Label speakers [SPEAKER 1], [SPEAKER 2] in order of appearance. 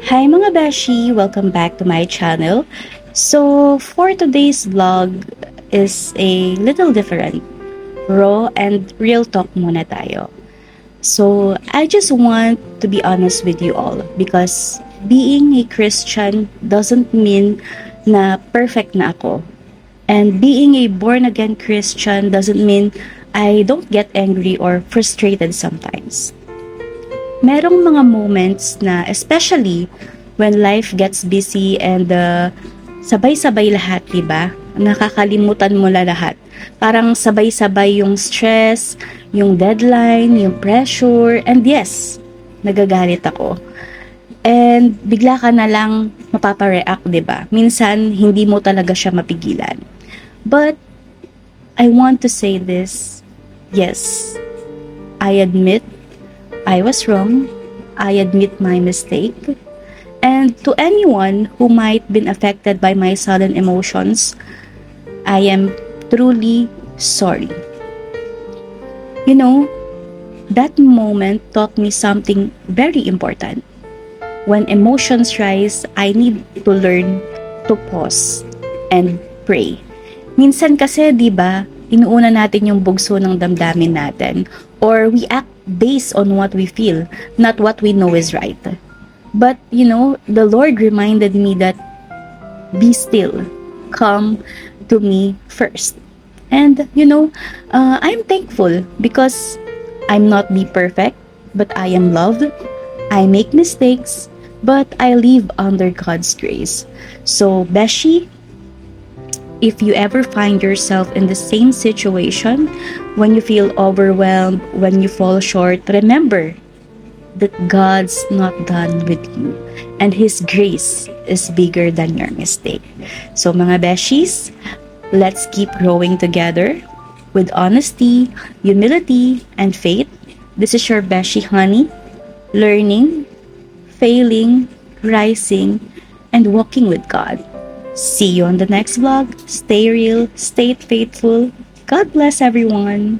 [SPEAKER 1] Hi mga beshi! Welcome back to my channel. So, for today's vlog is a little different. Raw and real talk muna tayo. So, I just want to be honest with you all because being a Christian doesn't mean na perfect na ako. And being a born-again Christian doesn't mean I don't get angry or frustrated sometimes. Merong mga moments na especially when life gets busy and sabay-sabay lahat, diba? Nakakalimutan mo lahat. Parang sabay-sabay yung stress, yung deadline, yung pressure, and yes, nagagalit ako. And bigla ka na lang mapapareact, diba? Minsan, hindi mo talaga siya mapigilan. But, I want to say this, yes, I admit I was wrong. I admit my mistake. And to anyone who might been affected by my sudden emotions, I am truly sorry. You know, that moment taught me something very important. When emotions rise, I need to learn to pause and pray. Minsan kasi, di ba, inuuna natin yung bugso ng damdamin natin or we act based on what we feel, not what we know is right. But, the Lord reminded me that be still, come to me first. And, I'm thankful because I'm not be perfect, but I am loved. I make mistakes, but I live under God's grace. So, Beshi, if you ever find yourself in the same situation, when you feel overwhelmed, when you fall short, remember that God's not done with you and His grace is bigger than your mistake. So mga beshies, let's keep growing together with honesty, humility, and faith. This is your Beshi Honey, learning, failing, rising, and walking with God. See you on the next vlog. Stay real, stay faithful. God bless everyone.